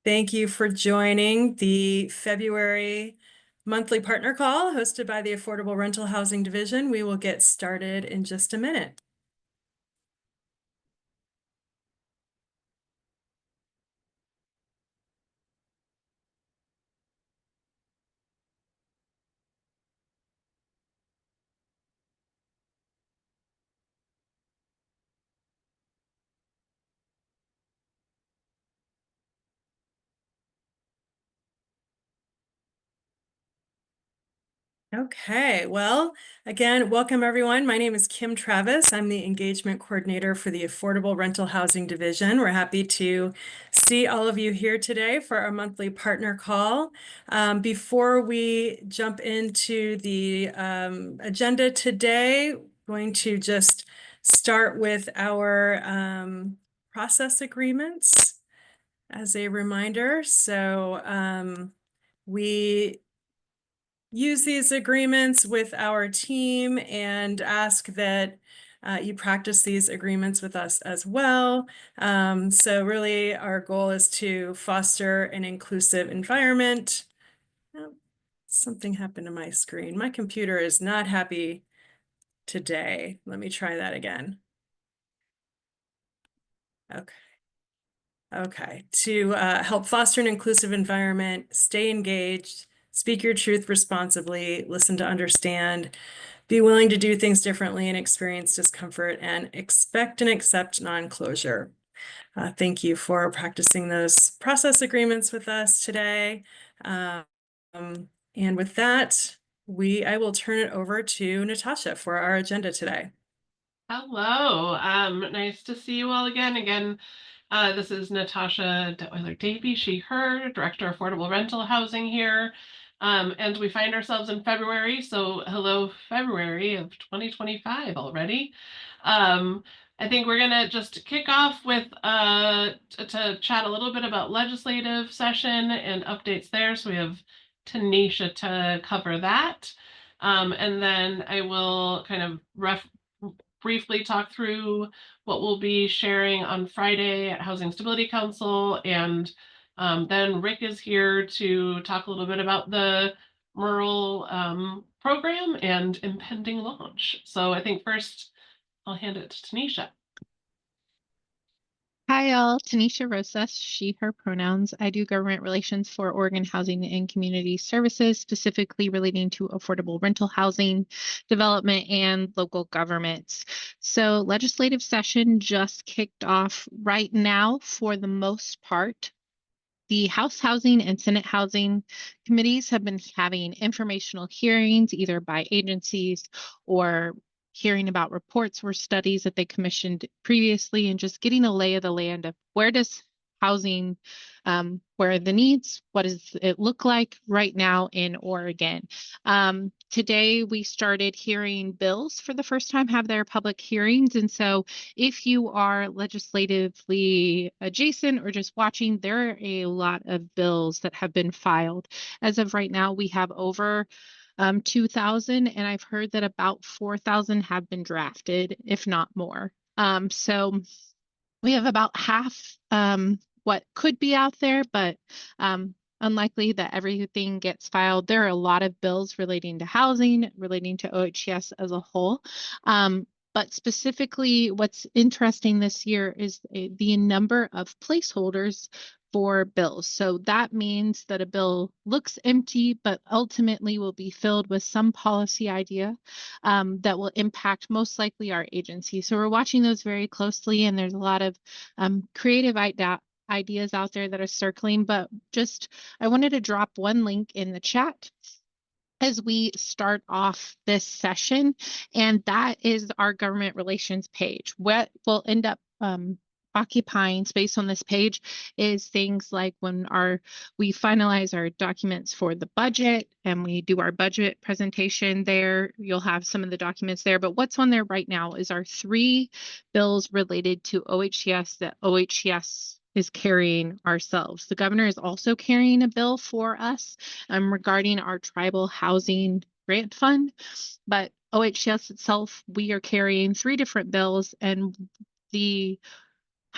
Thank you for joining the February monthly partner call hosted by the Affordable Rental Housing Division. We will get started in just a minute. Okay, well, again, welcome everyone. My name is Kim Travis. I'm the engagement coordinator for the Affordable Rental Housing Division. We're happy to see all of you here today for our monthly partner call. Before we jump into the agenda today, going to just start with our process agreements as a reminder. So we use these agreements with our team and ask that you practice these agreements with us as well. So really our goal is to foster an inclusive environment. Oh, something happened to my screen. My computer is not happy today. Let me try that again. Okay. Okay, to help foster an inclusive environment, stay engaged, speak your truth responsibly, listen to understand, be willing to do things differently and experience discomfort, and expect and accept non-closure. Thank you for practicing those process agreements with us today. Um, and with that, I will turn it over to Natasha for our agenda today. Hello, nice to see you all again. This is Natasha Detweiler-Davy, she, her, Director of Affordable Rental Housing here. And we find ourselves in February, so hello, February of 2025 already. I think we're gonna just kick off with to chat a little bit about legislative session and updates there. So we have Tanisha to cover that. And then I will kind of briefly talk through what we'll be sharing on Friday at Housing Stability Council. And then Rick is here to talk a little bit about the rural program and impending launch. So I think first I'll hand it to Tanisha. Hi, all. Tanisha Rosas, she, her pronouns. I do government relations for Oregon Housing and Community Services, specifically relating to affordable rental housing development and local governments. So legislative session just kicked off right now for the most part. The House Housing and Senate Housing Committees have been having informational hearings, either by agencies or hearing about reports or studies that they commissioned previously, and just getting a lay of the land of where does housing, where are the needs, what does it look like right now in Oregon. Today we started hearing bills for the first time, have their public hearings. And so if you are legislatively adjacent or just watching, there are a lot of bills that have been filed. As of right now, we have over 2,000, and I've heard that about 4,000 have been drafted, if not more. So we have about half what could be out there, but unlikely that everything gets filed. There are a lot of bills relating to housing, relating to OHS as a whole. But specifically, what's interesting this year is the number of placeholders for bills. So that means that a bill looks empty, but ultimately will be filled with some policy idea that will impact most likely our agency. So we're watching those very closely, and there's a lot of creative ideas out there that are circling, but just I wanted to drop one link in the chat as we start off this session, and that is our government relations page. What will end up occupying space on this page is things like when we finalize our documents for the budget and we do our budget presentation there, you'll have some of the documents there. But what's on there right now is our 3 bills related to OHS that OHS is carrying ourselves. The governor is also carrying a bill for us regarding our tribal housing grant fund, but OHS itself, we are carrying 3 different bills, and the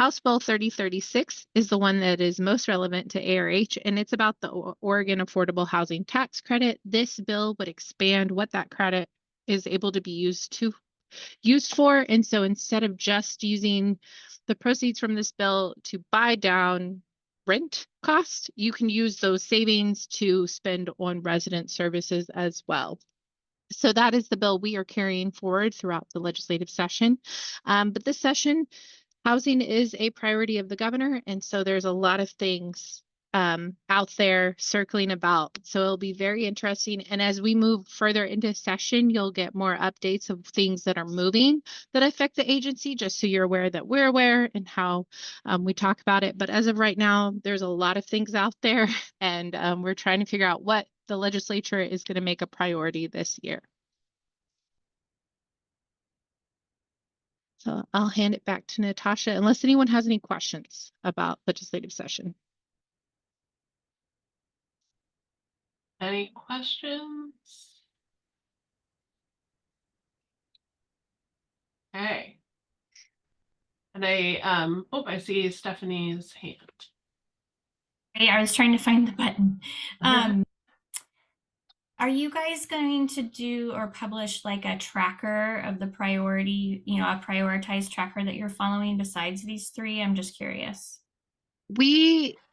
House Bill 3036 is the one that is most relevant to ARH, and it's about the Oregon Affordable Housing Tax Credit. This bill would expand what that credit is able to be used for. And so instead of just using the proceeds from this bill to buy down rent cost, you can use those savings to spend on resident services as well. So that is the bill we are carrying forward throughout the legislative session. But this session, housing is a priority of the governor, and so there's a lot of things out there circling about. So it'll be very interesting. And as we move further into session, you'll get more updates of things that are moving that affect the agency, just so you're aware that we're aware and how we talk about it. But as of right now, there's a lot of things out there, and we're trying to figure out what the legislature is going to make a priority this year. So I'll hand it back to Natasha, unless anyone has any questions about legislative session. Any questions? Okay. And I see Stephanie's hand. Hey, I was trying to find the button. Are you guys going to do or publish like a tracker of the priority, a prioritized tracker that you're following besides these three? I'm just curious.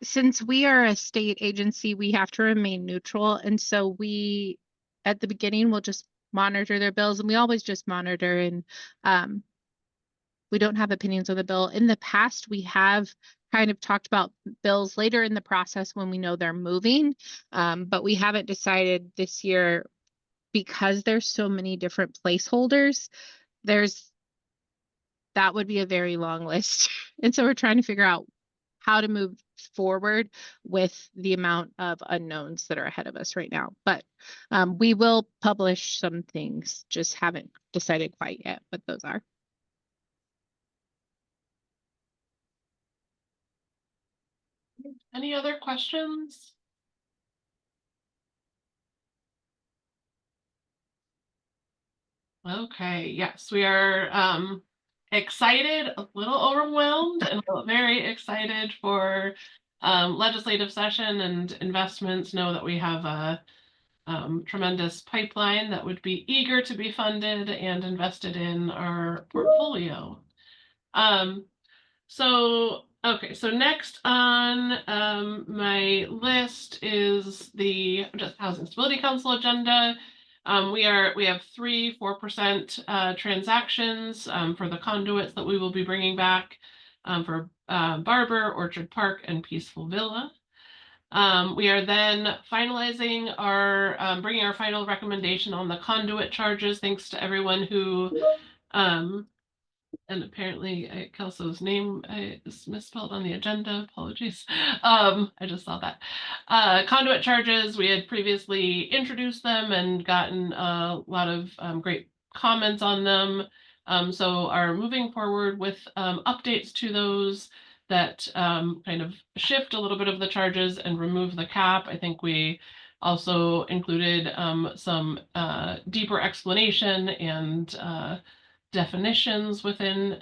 Since we are a state agency, we have to remain neutral. And so we, at the beginning, will just monitor their bills, and we always just monitor, and we don't have opinions on the bill. In the past, we have kind of talked about bills later in the process when we know they're moving, but we haven't decided this year because there's so many different placeholders. That would be a very long list. And so we're trying to figure out how to move forward with the amount of unknowns that are ahead of us right now. But we will publish some things, just haven't decided quite yet what those are. Any other questions? Okay, yes, we are excited, a little overwhelmed, and very excited for legislative session and investments. Know that we have a tremendous pipeline that would be eager to be funded and invested in our portfolio. Okay, so next on my list is the Housing Stability Council agenda. We have 4% transactions for the conduits that we will be bringing back for Barber, Orchard Park, and Peaceful Villa. We are then finalizing bringing our final recommendation on the conduit charges. Thanks to everyone who and apparently Kelso's name is misspelled on the agenda. Apologies. I just saw that. Conduit charges, we had previously introduced them and gotten a lot of great comments on them. So are moving forward with updates to those that kind of shift a little bit of the charges and remove the cap. I think we also included some deeper explanation and definitions within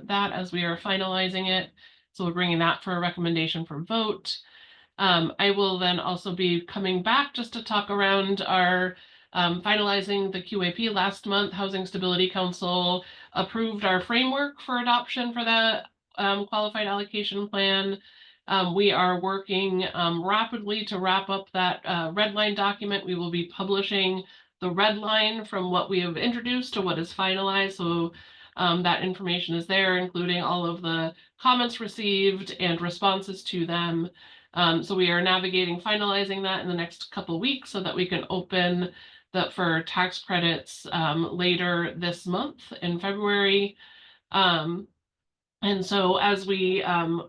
that as we are finalizing it. So we're bringing that for a recommendation for vote. I will then also be coming back just to talk around our finalizing the QAP last month. Housing Stability Council approved our framework for adoption for the qualified allocation plan. We are working rapidly to wrap up that red line document. We will be publishing the red line from what we have introduced to what is finalized. So that information is there, including all of the comments received and responses to them. So we are navigating, finalizing that in the next couple of weeks so that we can open that for tax credits later this month in February. And so as we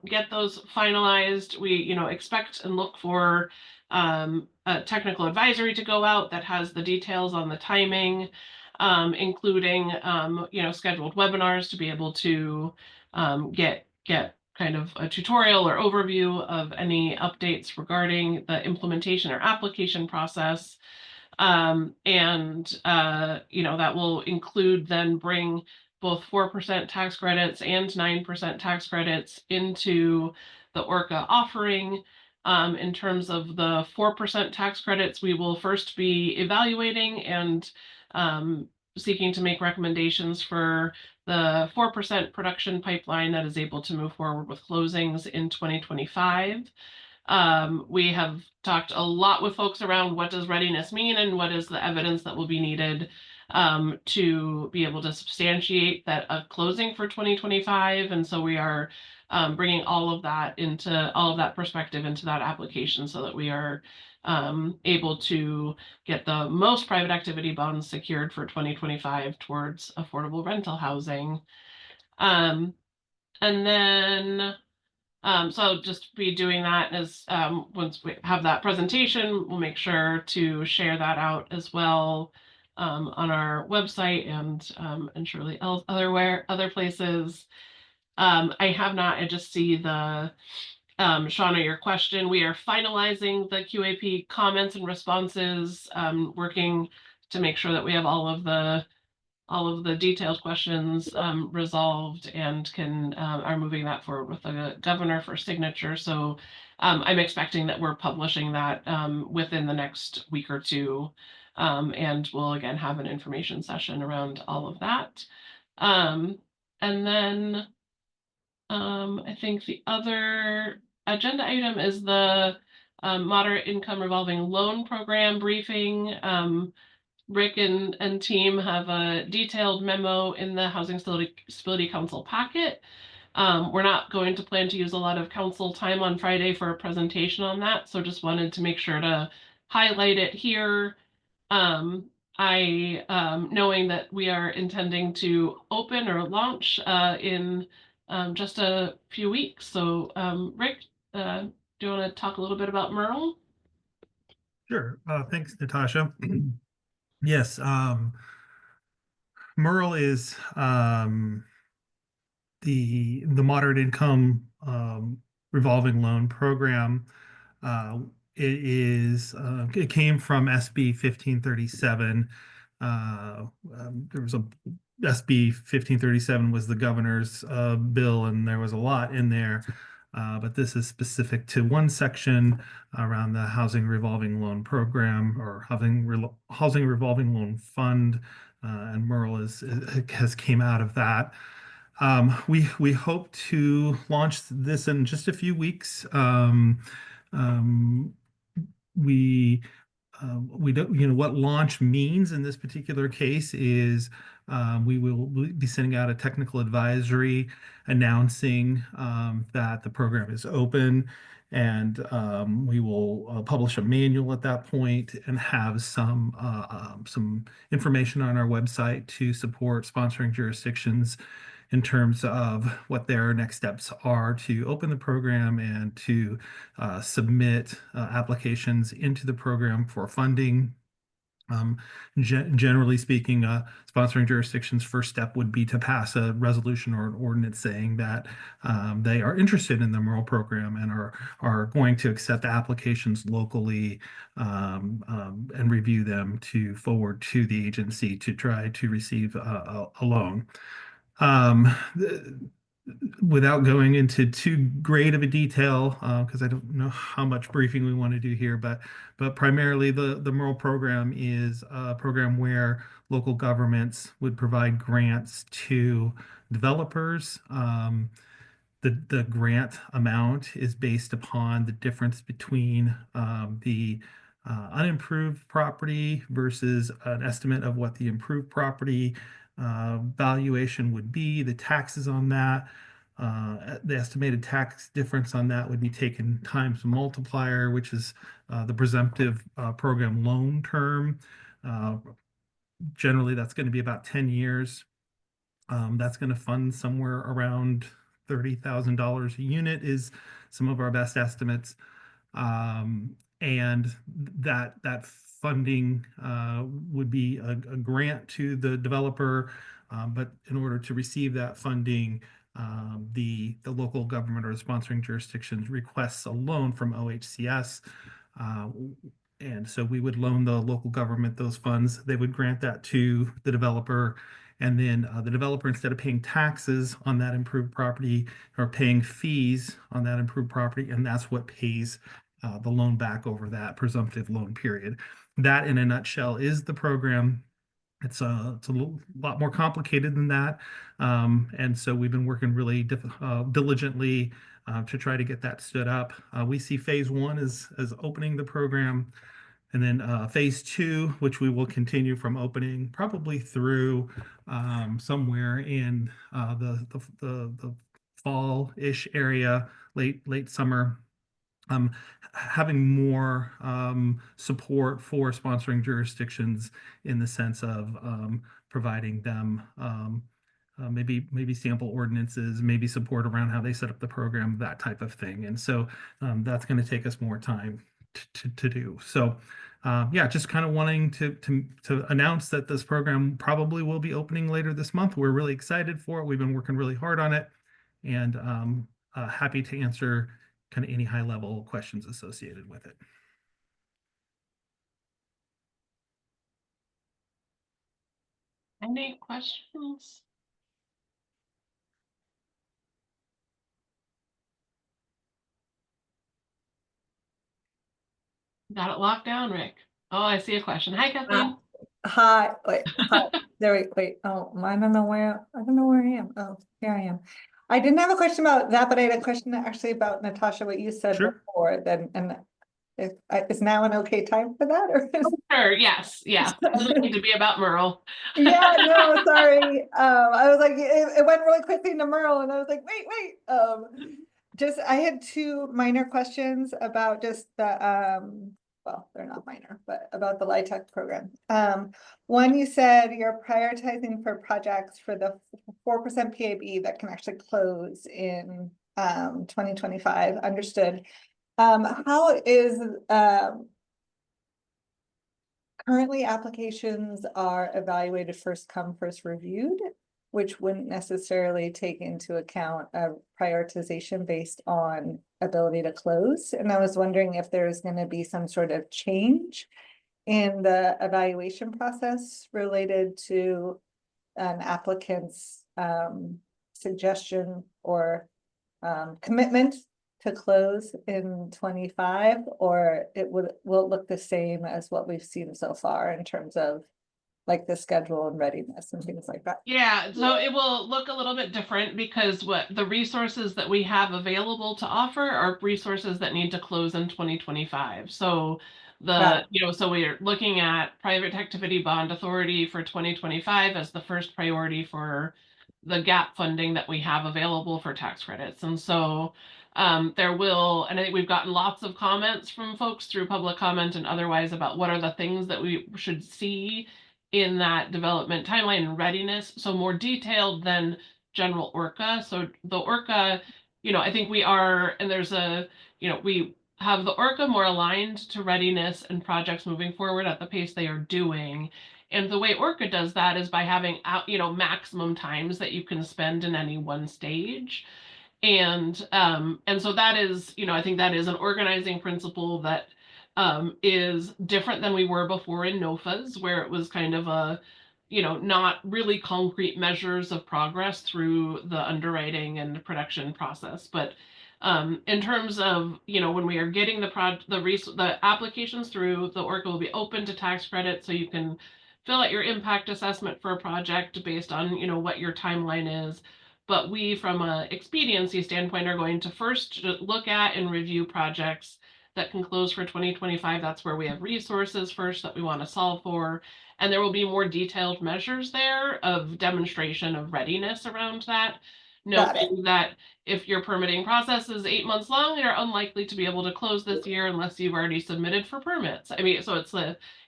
get those finalized, we expect and look for a technical advisory to go out that has the details on the timing, including scheduled webinars to be able to get kind of a tutorial or overview of any updates regarding the implementation or application process. And that will include then bring both 4% tax credits and 9% tax credits into the ORCA offering. In terms of the 4% tax credits, we will first be evaluating and seeking to make recommendations for the 4% production pipeline that is able to move forward with closings in 2025. We have talked a lot with folks around what does readiness mean and what is the evidence that will be needed to be able to substantiate that a closing for 2025. And so we are bringing all of that perspective into that application so that we are able to get the most private activity bonds secured for 2025 towards affordable rental housing. And then so I'll just be doing that as once we have that presentation, we'll make sure to share that out as well on our website and surely other places. I just see the Shauna, your question. We are finalizing the QAP comments and responses, working to make sure that we have all of the detailed questions resolved and are moving that forward with the governor for signature. So I'm expecting that we're publishing that within the next week or two. And we'll again have an information session around all of that. And then I think the other agenda item is the moderate income revolving loan program briefing. Rick and team have a detailed memo in the Housing Stability Council packet. We're not going to plan to use a lot of council time on Friday for a presentation on that, so just wanted to make sure to highlight it here. Knowing that we are intending to open or launch in just a few weeks. So Rick, do you want to talk a little bit about Merle? Sure. Thanks, Natasha. Yes, Merle is the moderate income revolving loan program. It came from SB 1537. There was a SB 1537 was the governor's bill, and there was a lot in there. But this is specific to one section around the housing revolving loan program or housing revolving loan fund, and Merle has came out of that. We hope to launch this in just a few weeks. We don't, what launch means in this particular case is we will be sending out a technical advisory announcing that the program is open, and we will publish a manual at that point and have some information on our website to support sponsoring jurisdictions in terms of what their next steps are to open the program and to submit applications into the program for funding. Generally speaking, sponsoring jurisdictions' first step would be to pass a resolution or an ordinance saying that they are interested in the Merle program and are going to accept applications locally and review them to forward to the agency to try to receive a loan. Without going into too great of a detail, because I don't know how much briefing we want to do here, but primarily the Merle program is a program where local governments would provide grants to developers. The grant amount is based upon the difference between the unimproved property versus an estimate of what the improved property valuation would be, the taxes on that. The estimated tax difference on that would be taken times multiplier, which is the presumptive program loan term. Generally, that's going to be about 10 years. That's going to fund somewhere around $30,000 a unit is some of our best estimates. And that funding would be a grant to the developer, but in order to receive that funding, the local government or the sponsoring jurisdictions requests a loan from OHCS. And so we would loan the local government those funds. They would grant that to the developer, And then the developer, instead of paying taxes on that improved property, are paying fees on that improved property, and that's what pays the loan back over that presumptive loan period. That, in a nutshell, is the program. It's a lot more complicated than that, and so we've been working really diligently to try to get that stood up. We see phase one as opening the program, and then phase two, which we will continue from opening probably through somewhere in the fall-ish area, late summer. Having more support for sponsoring jurisdictions in the sense of providing them maybe sample ordinances, maybe support around how they set up the program, that type of thing. And so that's going to take us more time to do. So yeah, just kind of wanting to announce that this program probably will be opening later this month. We're really excited for it. We've been working really hard on it, and happy to answer kind of any high level questions associated with it. Any questions? Got it locked down, Rick. Oh, I see a question. Hi, Kathleen. Hi, wait, hi, there, wait, oh, I don't know where I am. Oh, here I am. I didn't have a question about that, but I had a question actually about Natasha, what you said Sure. before, then, and is now an okay time for that, or is? Sure, yes, yeah. It doesn't need to be about Merle. Yeah, no, sorry, I was like, it went really quickly to Merle, and I was like, wait, just, I had two minor questions about just the, well, they're not minor, but about the LIHTC program. One, you said you're prioritizing for projects for the 4% PAB that can actually close in 2025. Understood. How is currently applications are evaluated first come, first reviewed, which wouldn't necessarily take into account a prioritization based on ability to close. And I was wondering if there's going to be some sort of change in the evaluation process related to an applicant's suggestion or commitment to close in 25, or will it look the same as what we've seen so far in terms of like the schedule and readiness and things like that? Yeah, so it will look a little bit different because what the resources that we have available to offer are resources that need to close in 2025. So so we're looking at private activity bond authority for 2025 as the first priority for the gap funding that we have available for tax credits. And so there will, and I think we've gotten lots of comments from folks through public comment and otherwise about what are the things that we should see in that development timeline and readiness. So more detailed than general ORCA. So the ORCA, I think we are, and there's we have the ORCA more aligned to readiness and projects moving forward at the pace they are doing. And the way ORCA does that is by having maximum times that you can spend in any one stage. And so that is, I think that is an organizing principle that is different than we were before in NOFAs, where it was kind of a, not really concrete measures of progress through the underwriting and production process. But in terms of, when we are getting the applications through, the ORCA will be open to tax credit, so you can fill out your impact assessment for a project based on, what your timeline is. But we, from an expediency standpoint, are going to first look at and review projects that can close for 2025. That's where we have resources first that we want to solve for. And there will be more detailed measures there of demonstration of readiness around that. Noting that if your permitting process is 8 months long, you're unlikely to be able to close this year unless you've already submitted for permits. I mean, so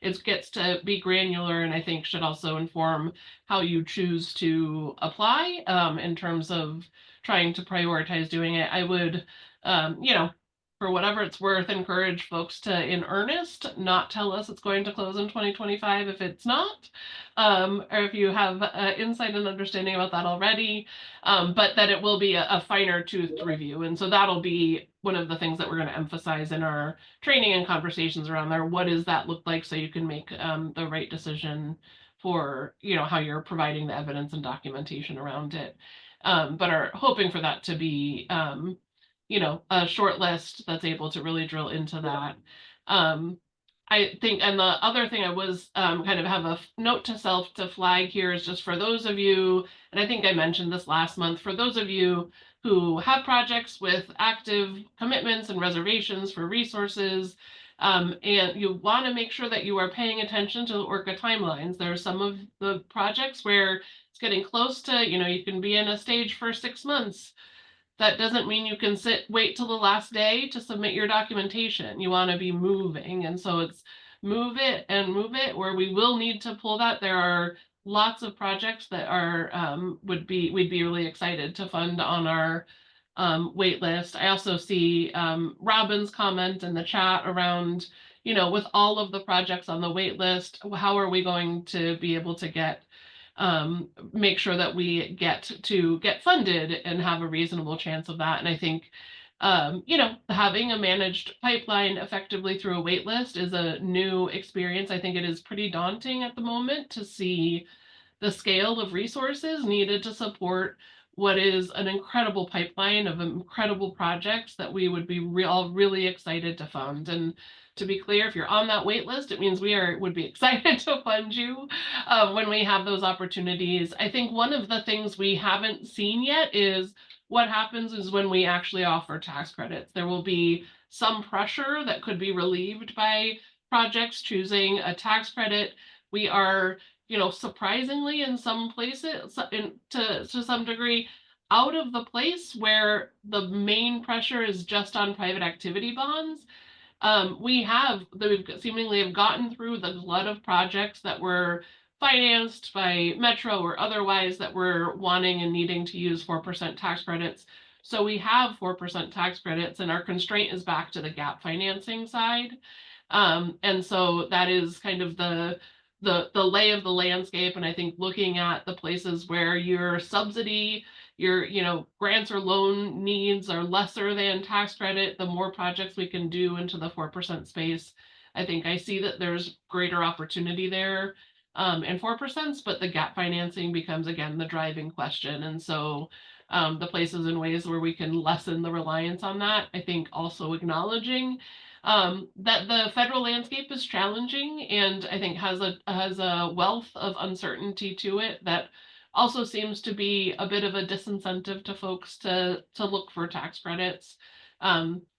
it gets to be granular, and I think should also inform how you choose to apply in terms of trying to prioritize doing it. I would, for whatever it's worth, encourage folks to, in earnest, not tell us it's going to close in 2025 if it's not, or if you have insight and understanding about that already, but that it will be a finer toothed review. And so that'll be one of the things that we're going to emphasize in our training and conversations around there. What does that look like so you can make the right decision for, you know, how you're providing the evidence and documentation around it. But are hoping for that to be, you know, a short list that's able to really drill into that. I think, and the other thing I was kind of have a note to self to flag here is just for those of you, and I think I mentioned this last month, for those of you who have projects with active commitments and reservations for resources, and you want to make sure that you are paying attention to the ORCA timelines. There are some of the projects where it's getting close to, you know, you can be in a stage for 6 months. That doesn't mean you can wait till the last day to submit your documentation. You want to be moving. And so it's move it where we will need to pull that. There are lots of projects that are, we'd be really excited to fund on our wait list. I also see Robin's comment in the chat around, you know, with all of the projects on the wait list, how are we going to be able to get make sure that we get funded and have a reasonable chance of that. And I think, you know, having a managed pipeline effectively through a wait list is a new experience. I think it is pretty daunting at the moment to see the scale of resources needed to support what is an incredible pipeline of incredible projects that we would be all really excited to fund. And to be clear, if you're on that wait list, it means we would be excited to fund you when we have those opportunities. I think one of the things we haven't seen yet is what happens is when we actually offer tax credits. There will be some pressure that could be relieved by projects choosing a tax credit. We are, you know, surprisingly in some places, to some degree, out of the place where the main pressure is just on private activity bonds. We've seemingly have gotten through the glut of projects that were financed by Metro or otherwise that were wanting and needing to use 4% tax credits. So we have 4% tax credits, and our constraint is back to the gap financing side. And so that is kind of the lay of the landscape. And I think looking at the places where your subsidy, your, you know, grants or loan needs are lesser than tax credit, the more projects we can do into the 4% space. I think I see that there's greater opportunity there in 4%, but the gap financing becomes again the driving question. And so the places and ways where we can lessen the reliance on that, I think also acknowledging that the federal landscape is challenging and I think has a wealth of uncertainty to it that also seems to be a bit of a disincentive to folks to look for tax credits,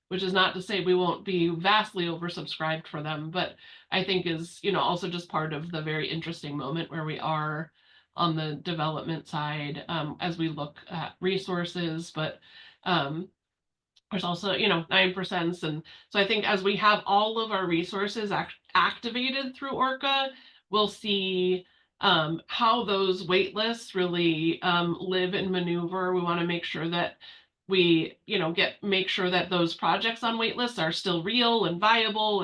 which is not to say we won't be vastly oversubscribed for them, but I think is, you know, also just part of the very interesting moment where we are on the development side as we look at resources, but there's also, you know, 9%. And so I think as we have all of our resources activated through ORCA, we'll see how those wait lists really live and maneuver. We want to make sure that we, you know, make sure that those projects on wait lists are still real and viable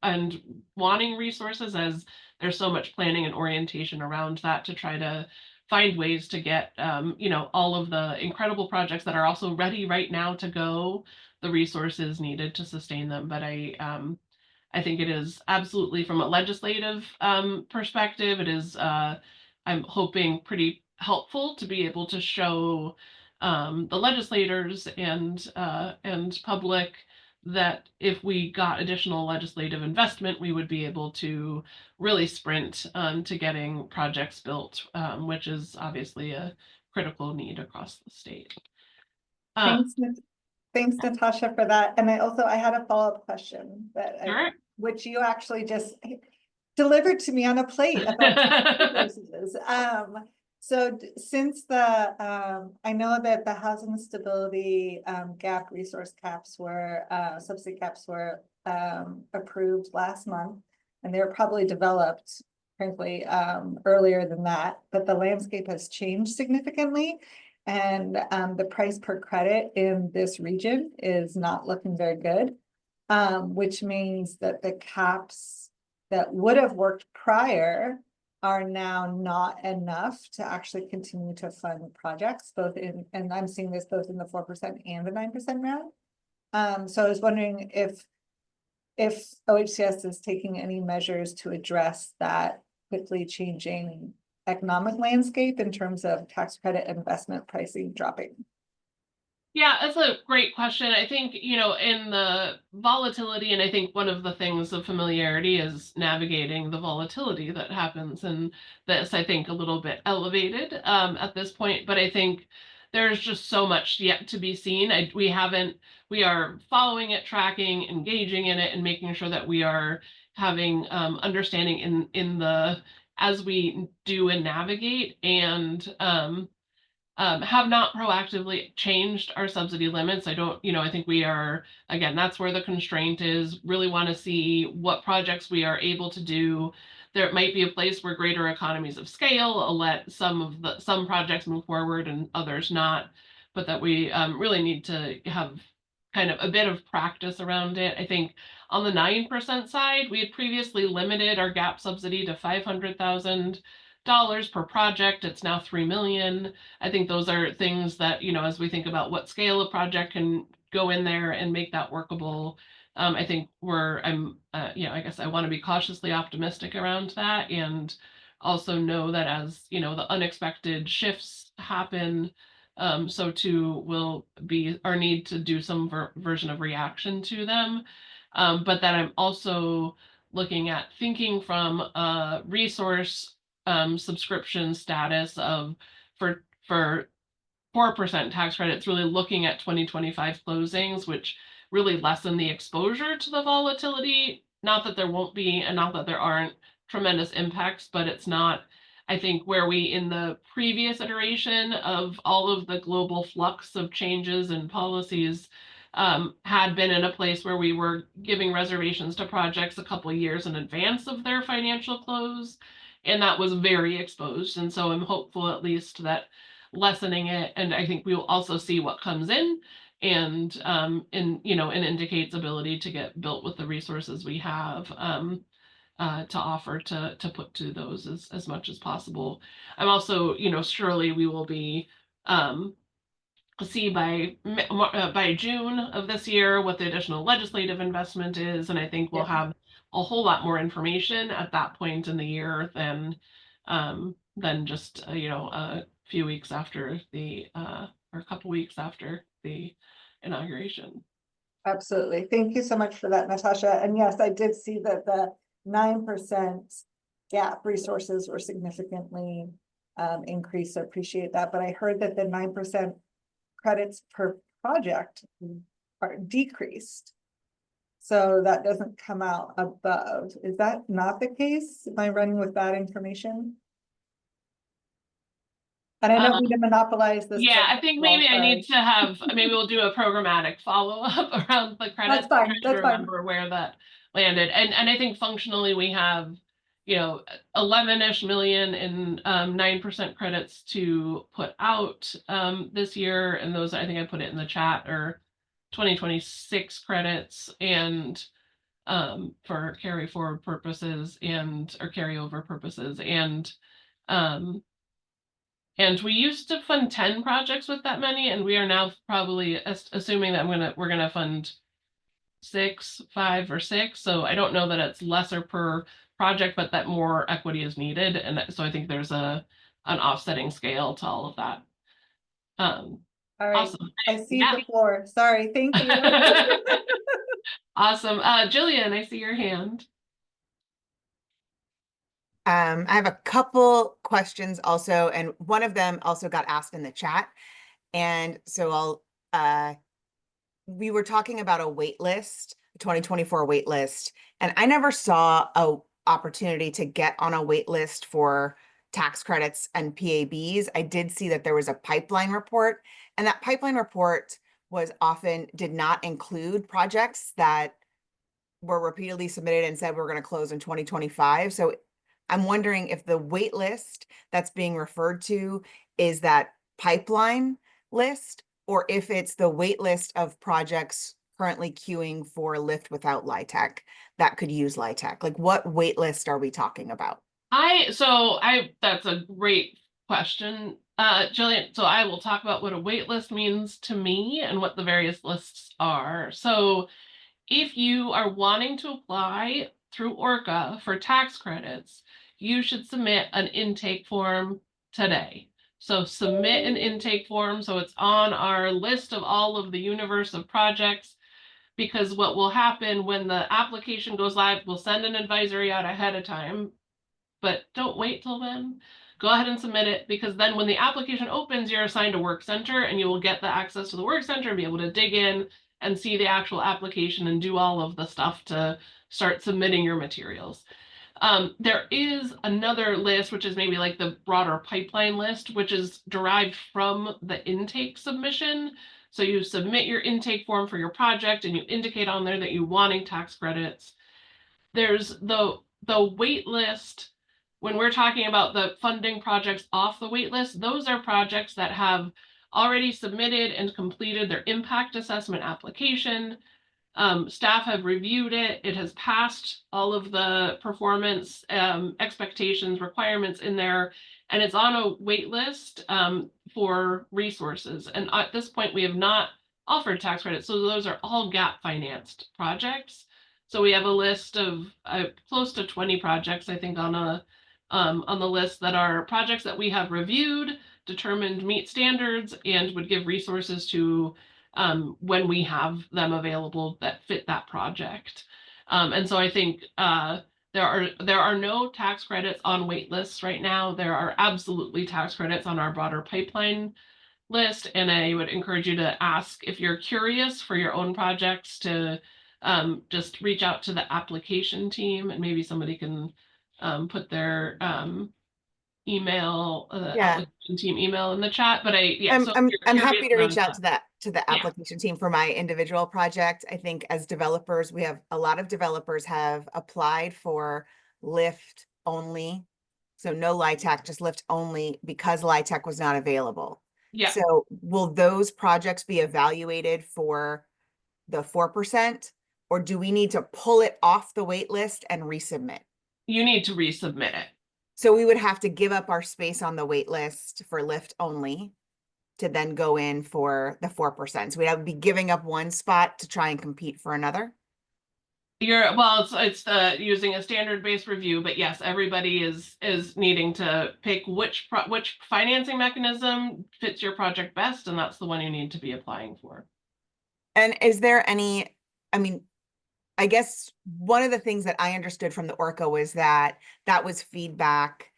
and wanting resources, as there's so much planning and orientation around that to try to find ways to get, you know, all of the incredible projects that are also ready right now to go, the resources needed to sustain them. But I think it is absolutely from a legislative perspective, it is, I'm hoping, pretty helpful to be able to show the legislators and public that if we got additional legislative investment, we would be able to really sprint to getting projects built, which is obviously a critical need across the state. Thanks, Natasha, for that. And I had a follow-up question that which you actually just delivered to me on a plate about resources. So since I know that the housing stability gap resource caps were, subsidy caps were approved last month, and they were probably developed, frankly, earlier than that, but the landscape has changed significantly. And the price per credit in this region is not looking very good, which means that the caps that would have worked prior are now not enough to actually continue to fund projects, and I'm seeing this both in the 4% and the 9% round. So I was wondering if OHCS is taking any measures to address that quickly changing economic landscape in terms of tax credit investment pricing dropping? Yeah, that's a great question. I think, in the volatility, and I think one of the things of familiarity is navigating the volatility that happens. And this, I think, a little bit elevated at this point, but I think there's just so much yet to be seen. We are following it, tracking, engaging in it, and making sure that we are having understanding as we do and navigate, and have not proactively changed our subsidy limits. I think we are, again, that's where the constraint is. Really want to see what projects we are able to do. There might be a place where greater economies of scale will let some projects move forward and others not, but that we really need to have kind of a bit of practice around it. I think on the 9% side, we had previously limited our gap subsidy to $500,000 per project. It's now 3 million. I think those are things that, as we think about what scale a project can go in there and make that workable, I think I guess I want to be cautiously optimistic around that, and also know that as, the unexpected shifts happen, so too will be our need to do some version of reaction to them. But that I'm also looking at thinking from a resource subscription status of for 4% tax credits, really looking at 2025 closings, which really lessen the exposure to the volatility. Not that there won't be, and not that there aren't tremendous impacts, but it's not, I think, where we in the previous iteration of all of the global flux of changes and policies had been in a place where we were giving reservations to projects a couple of years in advance of their financial close. And that was very exposed. And so I'm hopeful at least that lessening it, and I think we will also see what comes in, and indicates ability to get built with the resources we have to offer to put to those as much as possible. I'm also, surely we will be see by June of this year what the additional legislative investment is, and I think we'll have a whole lot more information at that point in the year than just a few weeks after or a couple weeks after the inauguration. Absolutely. Thank you so much for that, Natasha. And yes, I did see that the 9% gap resources were significantly increased. So appreciate that. But I heard that the 9% credits per project are decreased. So that doesn't come out above. Is that not the case? Am I running with bad information? And I don't mean to monopolize this. Yeah, I think maybe I need to have, maybe we'll do a programmatic follow-up around the credits. That's fine. That's fine. Remember where that landed. And I think functionally we have, 11-ish million in 9% credits to put out this year. And those, I think I put it in the chat, are 2026 credits, and for carry forward purposes or carryover purposes. And we used to fund 10 projects with that many, and we are now probably assuming that we're gonna fund 5 or 6. So I don't know that it's lesser per project, but that more equity is needed. And so I think there's an offsetting scale to all of that. All right. Awesome. I see the floor. Sorry. Thank you. Awesome. Jillian, I see your hand. I have a couple questions also, and one of them also got asked in the chat. And so we were talking about a wait list, 2024 wait list, and I never saw a opportunity to get on a wait list for tax credits and PABs. I did see that there was a pipeline report, and that pipeline report did not include projects that were repeatedly submitted and said we're going to close in 2025. So I'm wondering if the wait list that's being referred to is that pipeline list, or if it's the wait list of projects currently queuing for lift without LIHTC that could use LIHTC. Like, what wait list are we talking about? That's a great question, Jillian. So I will talk about what a wait list means to me and what the various lists are. So if you are wanting to apply through ORCA for tax credits, you should submit an intake form today. So submit an intake form so it's on our list of all of the universe of projects, because what will happen when the application goes live, we'll send an advisory out ahead of time, but don't wait till then. Go ahead and submit it, because then when the application opens, you're assigned a work center and you will get the access to the work center and be able to dig in and see the actual application and do all of the stuff to start submitting your materials. There is another list, which is maybe like the broader pipeline list, which is derived from the intake submission. So you submit your intake form for your project and you indicate on there that you're wanting tax credits. There's the wait list. When we're talking about the funding projects off the wait list, those are projects that have already submitted and completed their impact assessment application. Staff have reviewed it. It has passed all of the performance expectations, requirements in there, and it's on a wait list for resources. And at this point, we have not offered tax credits. So those are all gap financed projects. So we have a list of close to 20 projects, I think, on the list that are projects that we have reviewed, determined meet standards, and would give resources to when we have them available that fit that project. And so I think there are no tax credits on wait lists right now. There are absolutely tax credits on our broader pipeline list, and I would encourage you to ask, if you're curious for your own projects, to just reach out to the application team, and maybe somebody can put their email, application team email in the chat. But I'm happy to reach out to the Yeah. application team for my individual project. I think as developers, we have a lot of developers have applied for lift only. So no LIHTC, just lift only, because LIHTC was not available. Yeah. So will those projects be evaluated for the 4%, or do we need to pull it off the wait list and resubmit? You need to resubmit it. So we would have to give up our space on the wait list for lift only to then go in for the 4%. So we'd have to be giving up one spot to try and compete for another. It's using a standard-based review, but yes, everybody is needing to pick which financing mechanism fits your project best, and that's the one you need to be applying for. And is there any, I mean, I guess one of the things that I understood from the ORCA was that was feedback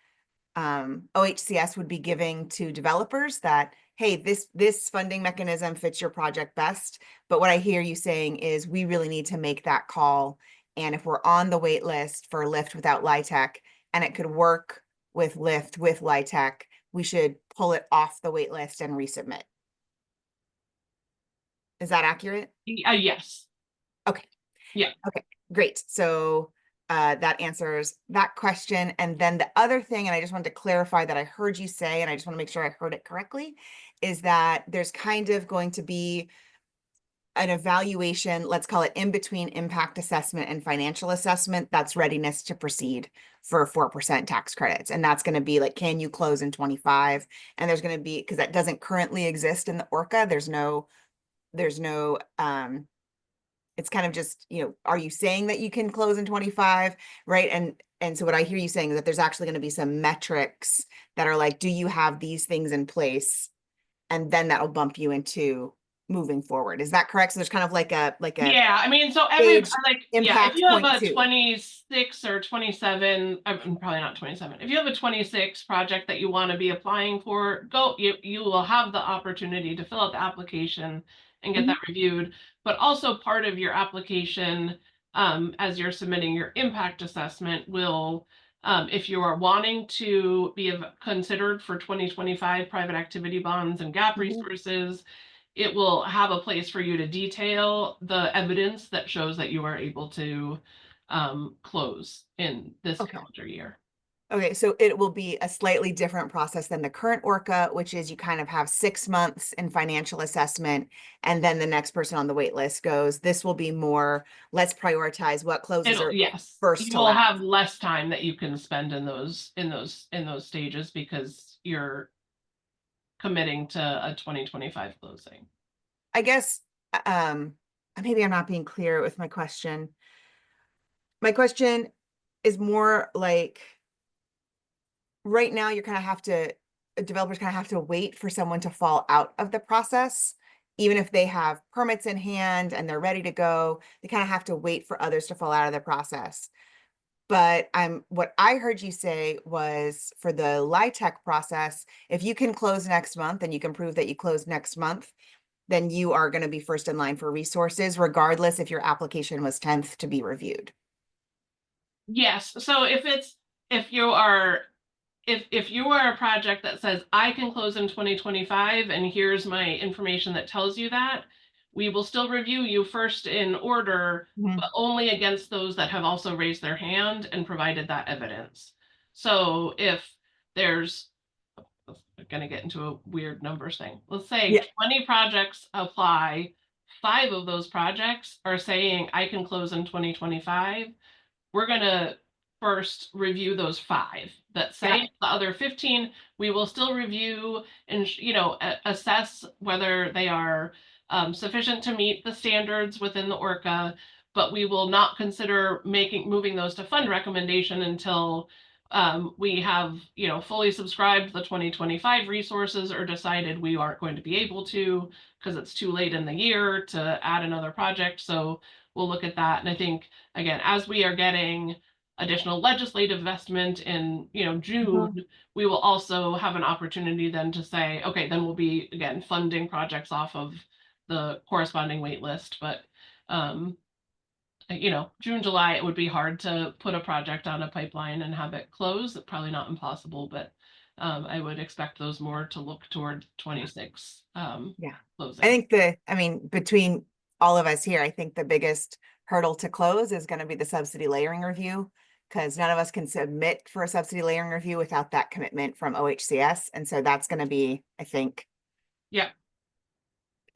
OHCS would be giving to developers, that, hey, this funding mechanism fits your project best. But what I hear you saying is we really need to make that call. And if we're on the wait list for lift without LIHTC, and it could work with lift with LIHTC, we should pull it off the wait list and resubmit. Is that accurate? Yes. Okay. Yeah. Okay, great. So that answers that question. And then the other thing, and I just wanted to clarify that I heard you say, and I just want to make sure I heard it correctly, is that there's kind of going to be an evaluation, let's call it in between impact assessment and financial assessment, that's readiness to proceed for 4% tax credits. And that's going to be like, can you close in 25? And there's going to be, because that doesn't currently exist in the ORCA, there's no it's kind of just, are you saying that you can close in 25, right? And so what I hear you saying is that there's actually going to be some metrics that are like, do you have these things in place? And then that'll bump you into moving forward. Is that correct? So there's kind of like a yeah, I mean, so if you have a 26 or 27, I'm probably not 27. If you have a 26 project that you want to be applying for, you will have the opportunity to fill out the application and get that reviewed. But also part of your application, as you're submitting your impact assessment, will, if you are wanting to be considered for 2025 private activity bonds and gap resources, it will have a place for you to detail the evidence that shows that you are able to close in this calendar year. Okay, so it will be a slightly different process than the current ORCA, which is you kind of have 6 months in financial assessment, and then the next person on the wait list goes. This will be more, let's prioritize what closes are first. You will have less time that you can spend in those stages, because you're committing to a 2025 closing. I guess maybe I'm not being clear with my question. My question is more like, right now you're kind of have to, developers kind of have to wait for someone to fall out of the process. Even if they have permits in hand and they're ready to go, they kind of have to wait for others to fall out of the process. But what I heard you say was for the LIHTC process, if you can close next month and you can prove that you closed next month, then you are going to be first in line for resources, regardless if your application was 10th to be reviewed. Yes, so if you are if you are a project that says I can close in 2025 and here's my information that tells you that, we will still review you first in order, but only against those that have also raised their hand and provided that evidence. So if there's, we're going to get into a weird numbers thing. Let's say 20 projects apply, 5 of those projects are saying I can close in 2025. We're going to first review those 5 that say the other 15. We will still review and, assess whether they are sufficient to meet the standards within the ORCA, but we will not consider moving those to fund recommendation until we have, fully subscribed the 2025 resources or decided we aren't going to be able to because it's too late in the year to add another project. So we'll look at that. And I think, again, as we are getting additional legislative investment in, June, we will also have an opportunity then to say, okay, then we'll be, again, funding projects off of the corresponding wait list. But, June, July, it would be hard to put a project on a pipeline and have it close. Probably not impossible, but I would expect those more to look toward 26 closing. I think between all of us here, I think the biggest hurdle to close is going to be the subsidy layering review, because none of us can submit for a subsidy layering review without that commitment from OHCS. And so that's going to be, I think,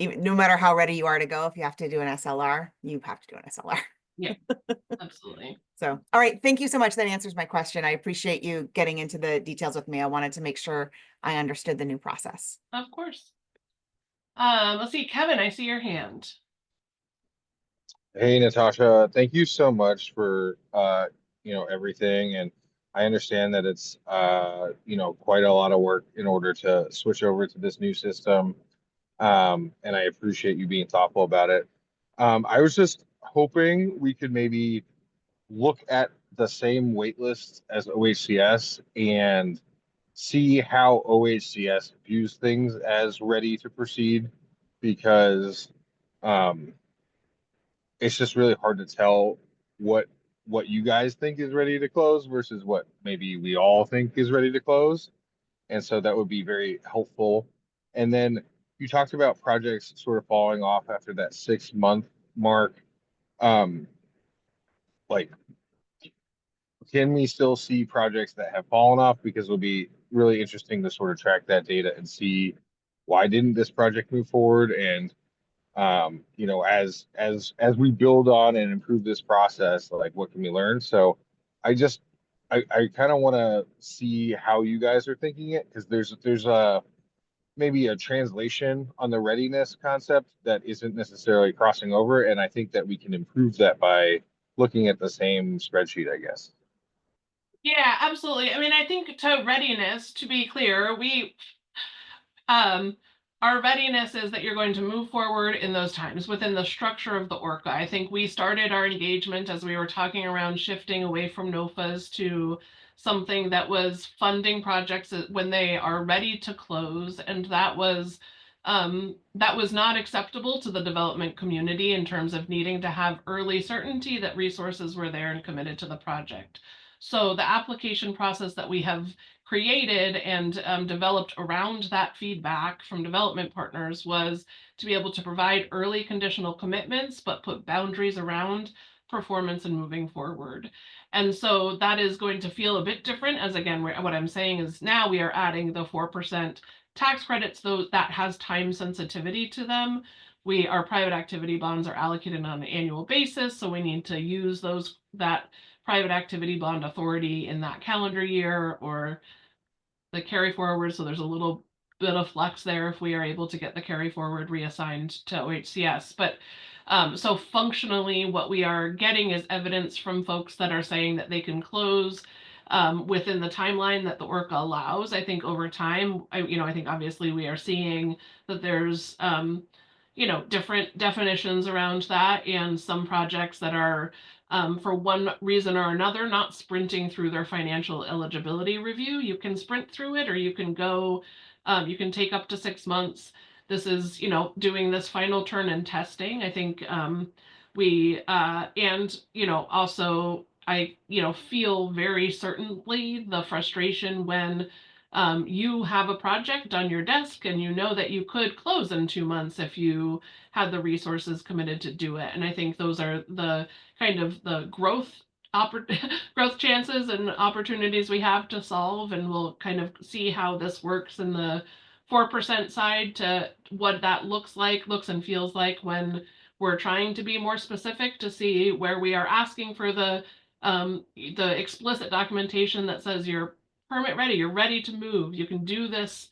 no matter how ready you are to go, if you have to do an SLR, you have to do an SLR. Yeah, absolutely. So, all right. Thank you so much. That answers my question. I appreciate you getting into the details with me. I wanted to make sure I understood the new process. Of course. Let's see, Kevin, I see your hand. Hey, Natasha, thank you so much for, everything. And I understand that it's, quite a lot of work in order to switch over to this new system. And I appreciate you being thoughtful about it. I was just hoping we could maybe look at the same wait list as OHCS and see how OHCS views things as ready to proceed, because it's just really hard to tell what you guys think is ready to close versus what maybe we all think is ready to close. And so that would be very helpful. And then you talked about projects sort of falling off after that 6-month mark. Like, can we still see projects that have fallen off? Because it'll be really interesting to sort of track that data and see why didn't this project move forward. And as we build on and improve this process, like, what can we learn? So I kind of want to see how you guys are thinking it, because there's maybe a translation on the readiness concept that isn't necessarily crossing over. And I think that we can improve that by looking at the same spreadsheet, I guess. Yeah, absolutely. I mean, I think to readiness, to be clear, our readiness is that you're going to move forward in those times within the structure of the ORCA. I think we started our engagement as we were talking around shifting away from NOFAs to something that was funding projects when they are ready to close. And that was not acceptable to the development community in terms of needing to have early certainty that resources were there and committed to the project. So the application process that we have created and developed around that feedback from development partners was to be able to provide early conditional commitments, but put boundaries around performance and moving forward. And so that is going to feel a bit different, as again, what I'm saying is now we are adding the 4% tax credits, though that has time sensitivity to them. Our private activity bonds are allocated on an annual basis, so we need to use that private activity bond authority in that calendar year or the carry forward. So there's a little bit of flex there if we are able to get the carry forward reassigned to OHCS. But so functionally, what we are getting is evidence from folks that are saying that they can close within the timeline that the ORCA allows. I think over time, I think obviously we are seeing that there's, different definitions around that, and some projects that are, for one reason or another, not sprinting through their financial eligibility review. You can sprint through it, or you can go, you can take up to 6 months. This is, doing this final turn and testing. I think also I, feel very certainly the frustration when you have a project on your desk and you know that you could close in 2 months if you had the resources committed to do it. And I think those are the kind of the growth growth chances and opportunities we have to solve, and we'll kind of see how this works in the 4% side to what that looks and feels like when we're trying to be more specific, to see where we are asking for the explicit documentation that says you're permit ready, you're ready to move, you can do this,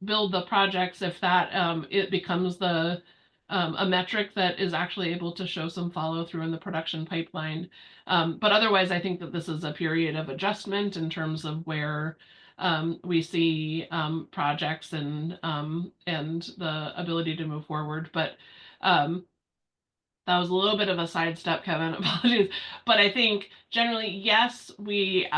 build the projects. If that it becomes the a metric that is actually able to show some follow through in the production pipeline. But otherwise, I think that this is a period of adjustment in terms of where we see projects and the ability to move forward. But that was a little bit of a sidestep, Kevin. Apologies. But I think generally, yes, we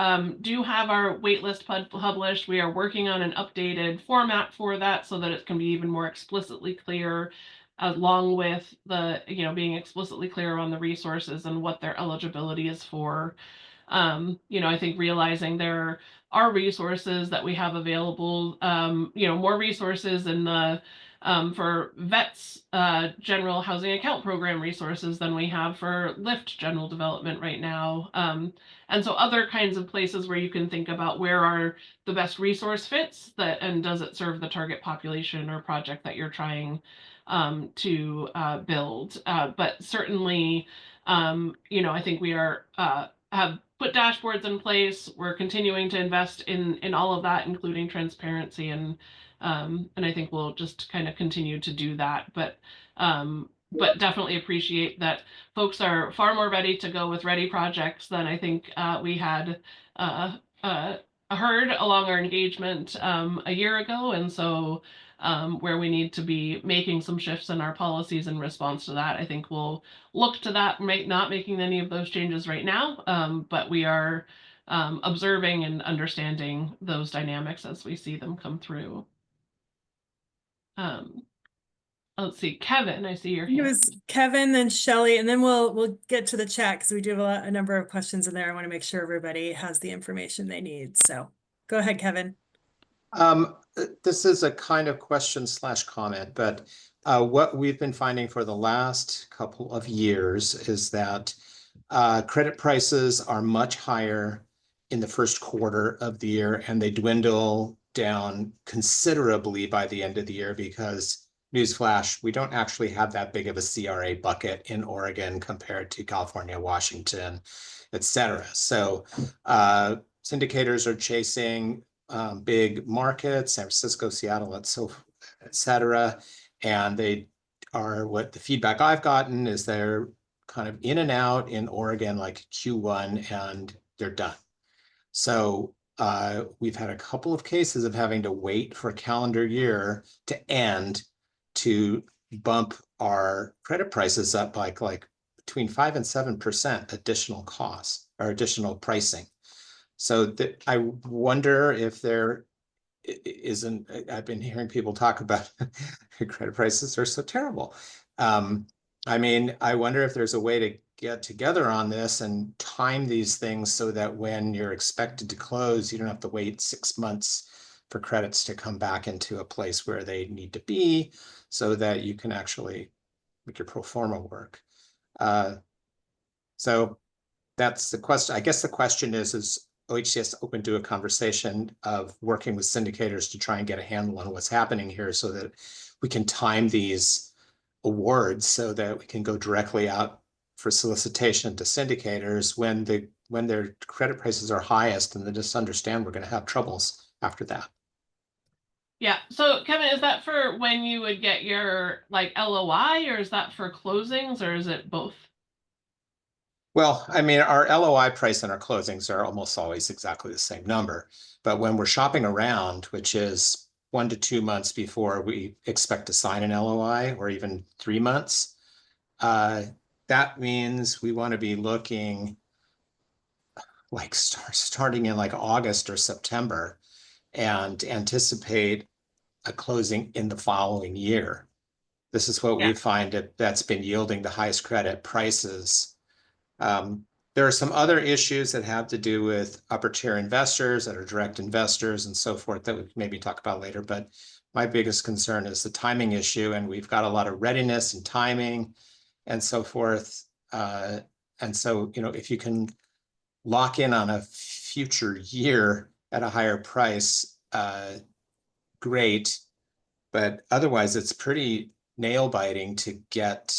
do have our waitlist published. We are working on an updated format for that so that it can be even more explicitly clear, along with the, being explicitly clear on the resources and what their eligibility is for. I think realizing there are resources that we have available, more resources in the for vets general housing account program resources than we have for LIFT general development right now. And so other kinds of places where you can think about where are the best resource fits that, and does it serve the target population or project that you're trying to build. But certainly, I think we are have put dashboards in place. We're continuing to invest in all of that, including transparency, and I think we'll just kind of continue to do that. But definitely appreciate that folks are far more ready to go with ready projects than I think we had heard along our engagement a year ago. And so where we need to be making some shifts in our policies in response to that, I think we'll look to that, not making any of those changes right now, but we are observing and understanding those dynamics as we see them come through. Let's see, Kevin, I see your hand. It was Kevin, then Shelley, and then we'll get to the chat because we do have a number of questions in there. I want to make sure everybody has the information they need. So go ahead, Kevin. This is a kind of question / comment, but what we've been finding for the last couple of years is that credit prices are much higher in the first quarter of the year, and they dwindle down considerably by the end of the year because, newsflash, we don't actually have that big of a CRA bucket in Oregon compared to California, Washington, et cetera. So syndicators are chasing big markets, San Francisco, Seattle, et cetera. And they are, what the feedback I've gotten is they're kind of in and out in Oregon like Q1 and they're done. So we've had a couple of cases of having to wait for a calendar year to end to bump our credit prices up like between 5 and 7% additional costs or additional pricing. So I wonder if there isn't, I've been hearing people talk about credit prices are so terrible. I mean, I wonder if there's a way to get together on this and time these things so that when you're expected to close, you don't have to wait 6 months for credits to come back into a place where they need to be so that you can actually make your pro forma work. So that's the question. I guess the question is OHCS open to a conversation of working with syndicators to try and get a handle on what's happening here so that we can time these awards so that we can go directly out for solicitation to syndicators when their credit prices are highest, and they just understand we're going to have troubles after that. Yeah. So Kevin, is that for when you would get your like LOI, or is that for closings, or is it both? Well, I mean, our LOI price and our closings are almost always exactly the same number. But when we're shopping around, which is 1 to 2 months before we expect to sign an LOI, or even 3 months, that means we want to be looking like starting in like August or September and anticipate a closing in the following year. This is what Yeah. we find that's been yielding the highest credit prices. There are some other issues that have to do with upper tier investors that are direct investors and so forth that we can maybe talk about later. But my biggest concern is the timing issue, and we've got a lot of readiness and timing and so forth. And so, you know, if you can lock in on a future year at a higher price, great. But otherwise, it's pretty nail biting to get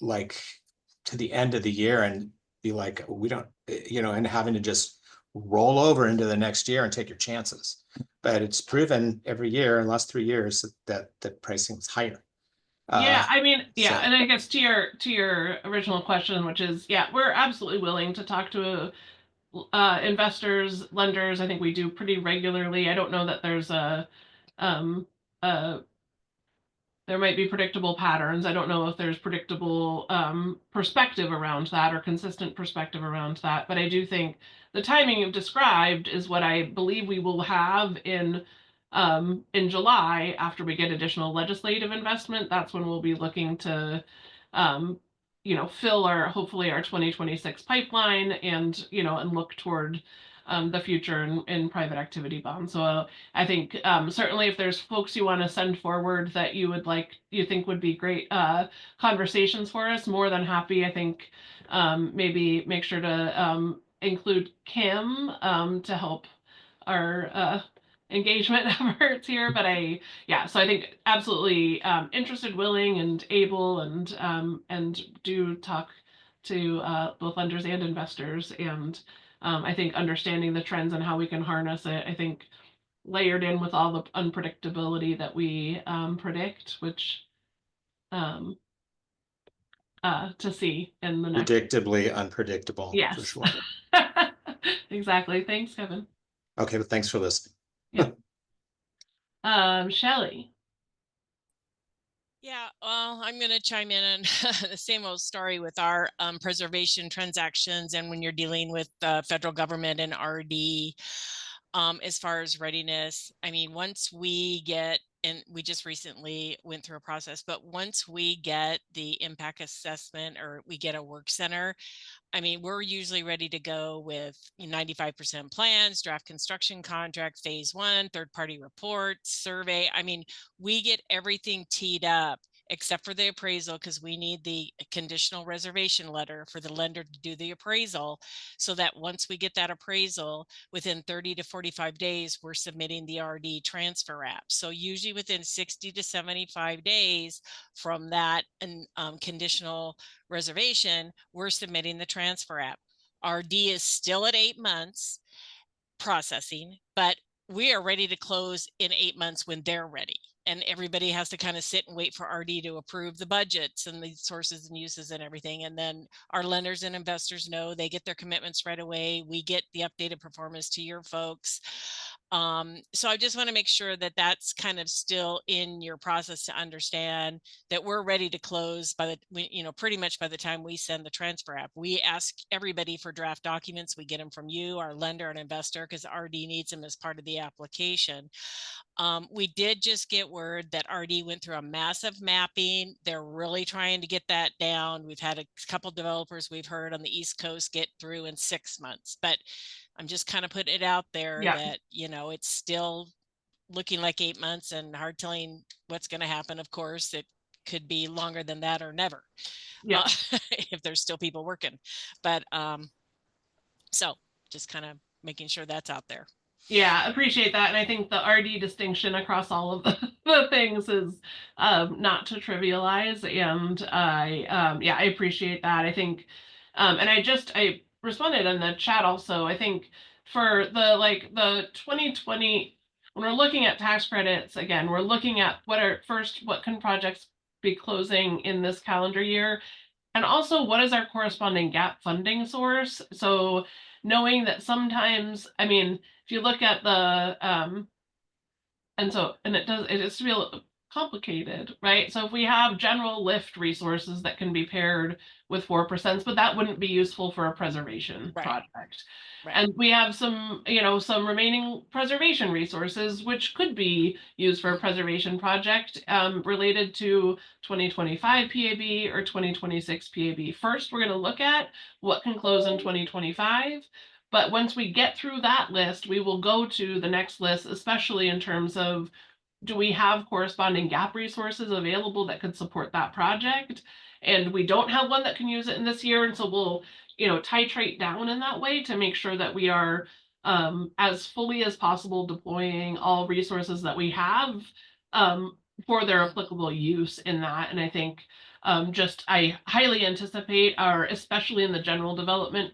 like to the end of the year and be like, we don't, you know, and having to just roll over into the next year and take your chances. But it's proven every year in the last 3 years that the pricing is higher. Yeah, I mean, yeah, so- and I guess to your original question, which is, yeah, we're absolutely willing to talk to investors, lenders. I think we do pretty regularly. I don't know that there's um, a there might be predictable patterns. I don't know if there's predictable perspective around that or consistent perspective around that. But I do think the timing you've described is what I believe we will have in July after we get additional legislative investment. That's when we'll be looking to um, fill hopefully our 2026 pipeline and, and look toward the future in private activity bonds. So I think certainly if there's folks you want to send forward that you think would be great conversations for us, more than happy. I think maybe make sure to include Kim to help our engagement efforts here. But so I think absolutely interested, willing, and able, and do talk to both lenders and investors. And I think understanding the trends and how we can harness it, I think layered in with all the unpredictability that we predict, which to see in the next. Predictably unpredictable, Yes. for sure. Exactly. Thanks, Kevin. Okay, but thanks for listening. Yeah. Shelley. Yeah, well, I'm going to chime in on the same old story with our preservation transactions and when you're dealing with the federal government and RD as far as readiness. I mean, once we get, and we just recently went through a process, but once we get the impact assessment or we get a work center, I mean, we're usually ready to go with 95% plans, draft construction contract, phase 1, third-party reports, survey. I mean, we get everything teed up except for the appraisal because we need the conditional reservation letter for the lender to do the appraisal so that once we get that appraisal, within 30 to 45 days, we're submitting the RD transfer app. So usually within 60 to 75 days from that and conditional reservation, we're submitting the transfer app. RD is still at 8 months processing, but we are ready to close in 8 months when they're ready. And everybody has to kind of sit and wait for RD to approve the budgets and the sources and uses and everything. And then our lenders and investors know they get their commitments right away. We get the updated performance to your folks. So I just want to make sure that that's kind of still in your process to understand that we're ready to close by pretty much by the time we send the transfer app. We ask everybody for draft documents. We get them from you, our lender and investor, because RD needs them as part of the application. We did just get word that RD went through a massive mapping. They're really trying to get that down. We've had a couple developers we've heard on the East Coast get through in 6 months, but I'm just kind of putting it out there that, it's still looking like 8 months and hard telling what's going to happen. Of course, it could be longer than that or never. Yeah. If there's still people working, but so just kind of making sure that's out there. Yeah, appreciate that. And I think the RD distinction across all of the things is not to trivialize. And I appreciate that. I think, and I responded in the chat also. I think for the 2020, when we're looking at tax credits, again, we're looking at what can projects be closing in this calendar year. And also, what is our corresponding gap funding source? So knowing that sometimes, I mean, if you look at the and it's real complicated, right? So if we have general lift resources that can be paired with 4%, but that wouldn't be useful for a preservation Right. project. Right. And we have some, some remaining preservation resources, which could be used for a preservation project related to 2025 PAB or 2026 PAB. First, we're going to look at what can close in 2025. But once we get through that list, we will go to the next list, especially in terms of, do we have corresponding gap resources available that could support that project? And we don't have one that can use it in this year. And so we'll, titrate down in that way to make sure that we are as fully as possible deploying all resources that we have for their applicable use in that. And I think I highly anticipate especially in the general development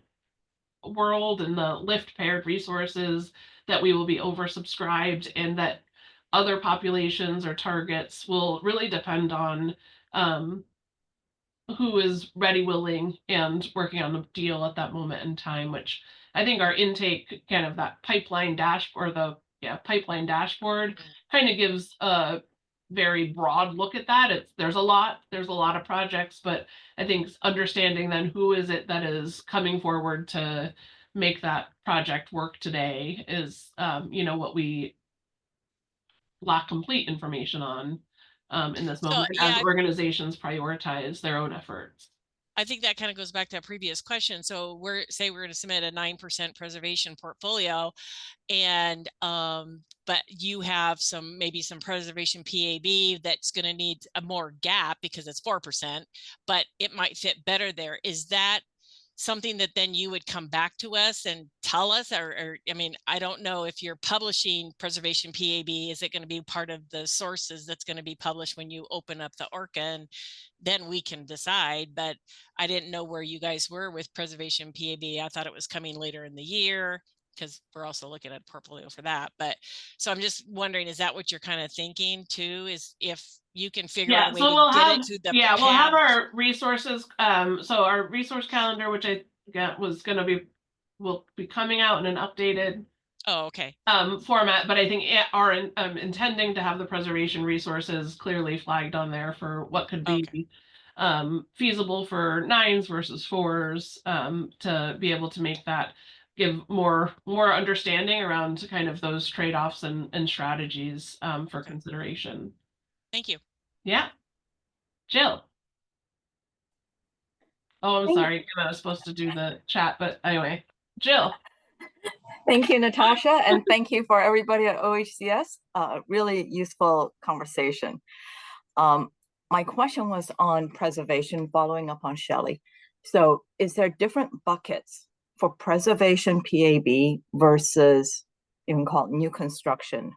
world and the lift paired resources, that we will be oversubscribed, and that other populations or targets will really depend on who is ready, willing, and working on the deal at that moment in time, which I think our intake, kind of that pipeline dashboard, pipeline dashboard kind of gives a very broad look at that. There's a lot of projects, but I think understanding then who is it that is coming forward to make that project work today is, what we lack complete information on in this So, moment yeah, as organizations prioritize their own efforts. I think that kind of goes back to that previous question. So we're going to submit a 9% preservation portfolio, and but you have maybe some preservation PAB that's going to need a more gap because it's 4%, but it might fit better there. Is that something that then you would come back to us and tell us, or I mean, I don't know if you're publishing preservation PAB, is it going to be part of the sources that's going to be published when you open up the ORCA, and then we can decide. But I didn't know where you guys were with preservation PAB. I thought it was coming later in the year, because we're also looking at a portfolio for that. But so I'm just wondering, is that what you're kind of thinking too, is if you can figure out a way so to we'll get have it to the we'll have our resources. So our resource calendar, which I got, will be coming out in an updated okay. Format, but I think are intending to have the preservation resources clearly flagged on there for what could be feasible for 9s versus 4s, to be able to make that, give more understanding around kind of those trade-offs and strategies for consideration. Thank you. Yeah. Jill. Oh, I'm sorry. I was supposed to do the chat, but anyway, Jill. Thank you, Natasha, and thank you for everybody at OHCS. Really useful conversation. My question was on preservation, following up on Shelley. So is there different buckets for preservation PAB versus, you can call it new construction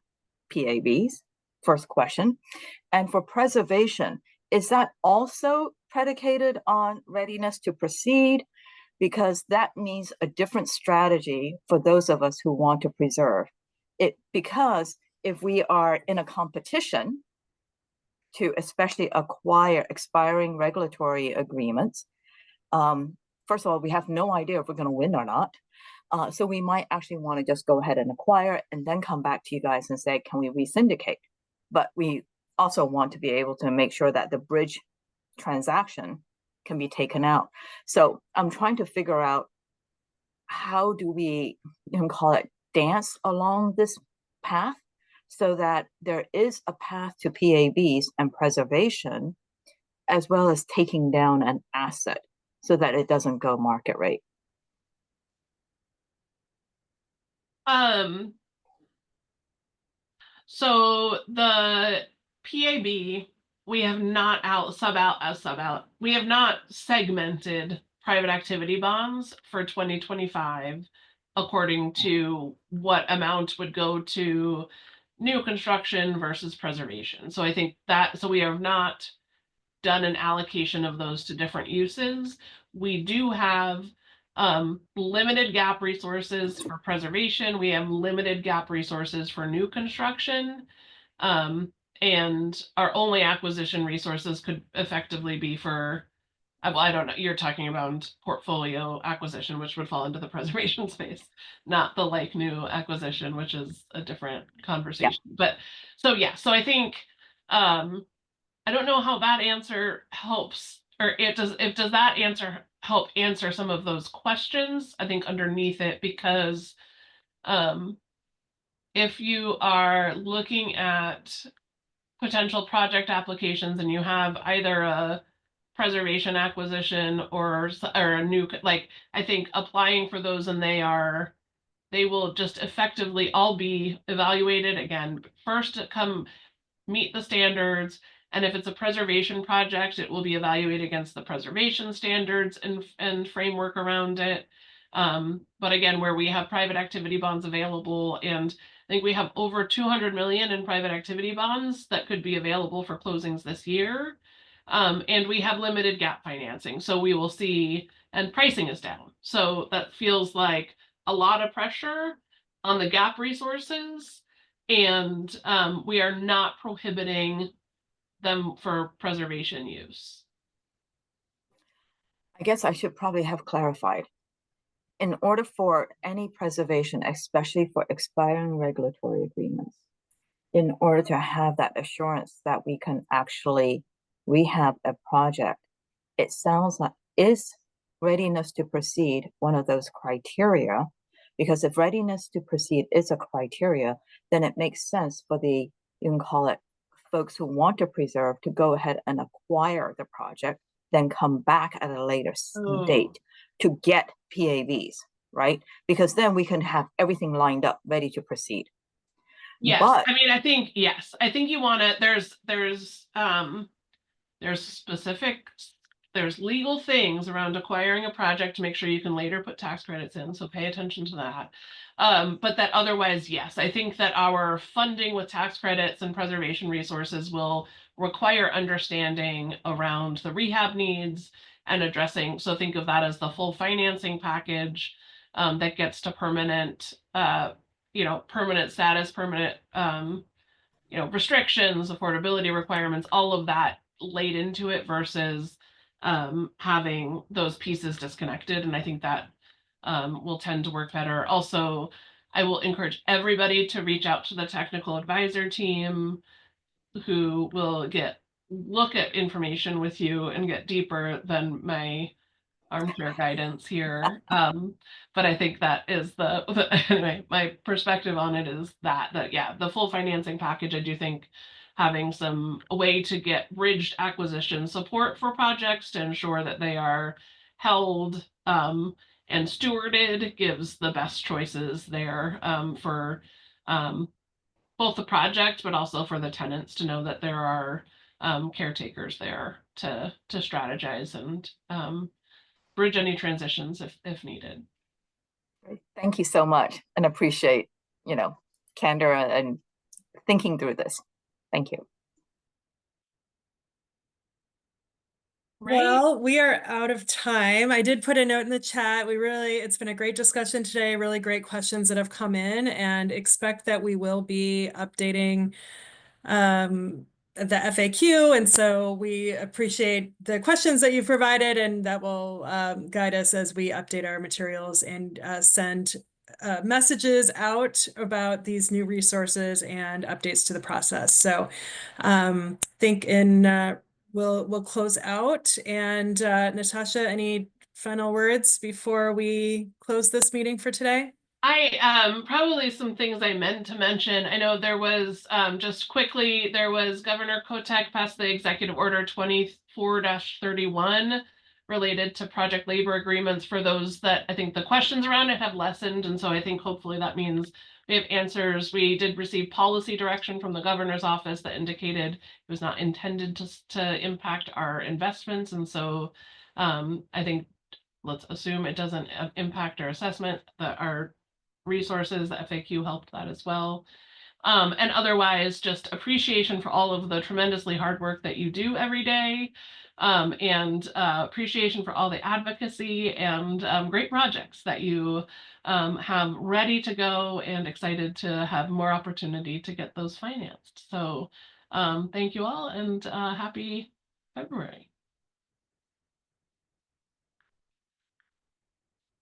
PABs? First question. And for preservation, is that also predicated on readiness to proceed? Because that means a different strategy for those of us who want to preserve it. Because if we are in a competition to especially acquire expiring regulatory agreements, first of all, we have no idea if we're going to win or not. So we might actually want to just go ahead and acquire and then come back to you guys and say, can we re-syndicate? But we also want to be able to make sure that the bridge transaction can be taken out. So I'm trying to figure out, how do we, you can call it, dance along this path so that there is a path to PABs and preservation, as well as taking down an asset so that it doesn't go market rate. So the PAB, we have not we have not segmented private activity bonds for 2025 according to what amount would go to new construction versus preservation. So I think so we have not done an allocation of those to different uses. We do have limited gap resources for preservation. We have limited gap resources for new construction. And our only acquisition resources could effectively be for well, I don't know, you're talking about portfolio acquisition, which would fall into the preservation space, not the like new acquisition, which is a different conversation. But so yeah, so I think I don't know how that answer helps, or if does that answer help answer some of those questions, I think underneath it, because if you are looking at potential project applications and you have either a preservation acquisition or a new, like, I think applying for those, and they will just effectively all be evaluated again. First to come meet the standards, and if it's a preservation project, it will be evaluated against the preservation standards and framework around it. But again, where we have private activity bonds available, and I think we have over 200 million in private activity bonds that could be available for closings this year. And we have limited gap financing, so we will see, and pricing is down. So that feels like a lot of pressure on the gap resources, and we are not prohibiting them for preservation use. I guess I should probably have clarified. In order for any preservation, especially for expiring regulatory agreements, in order to have that assurance that we can actually rehab a project, it sounds like, is readiness to proceed one of those criteria? Because if readiness to proceed is a criteria, then it makes sense for the, you can call it, folks who want to preserve to go ahead and acquire the project, then come back at a later date to get PAVs, right? Because then we can have everything lined up, ready to proceed. Yes, but, I mean, I think, yes, I think you want to, there's legal things around acquiring a project to make sure you can later put tax credits in, so pay attention to that. But that otherwise, yes, I think that our funding with tax credits and preservation resources will require understanding around the rehab needs and addressing, so think of that as the full financing package that gets to permanent, permanent status, permanent, restrictions, affordability requirements, all of that laid into it versus having those pieces disconnected. And I think that will tend to work better. Also, I will encourage everybody to reach out to the technical advisor team, who will look at information with you and get deeper than my armchair guidance here. But I think that is anyway, my perspective on it is that yeah, the full financing package, I do think having a way to get bridged acquisition support for projects to ensure that they are held and stewarded gives the best choices there for both the project, but also for the tenants to know that there are caretakers there to strategize and bridge any transitions if needed. Thank you so much, and appreciate, candor and thinking through this. Thank you. Right? Well, we are out of time. I did put a note in the chat. It's been a great discussion today, really great questions that have come in, and expect that we will be updating the FAQ. And so we appreciate the questions that you've provided, and that will guide us as we update our materials and send messages out about these new resources and updates to the process. So think we'll close out. And Natasha, any final words before we close this meeting for today? I probably some things I meant to mention. I know there was just quickly, there was Governor Kotek passed the executive order 24-31 related to project labor agreements. For those that I think the questions around it have lessened, and so I think hopefully that means we have answers. We did receive policy direction from the governor's office that indicated it was not intended to impact our investments, and so I think let's assume it doesn't impact our assessment, that our resources, the FAQ helped that as well. And otherwise, just appreciation for all of the tremendously hard work that you do every day, and appreciation for all the advocacy and great projects that you have ready to go, and excited to have more opportunity to get those financed. So thank you all, and happy February.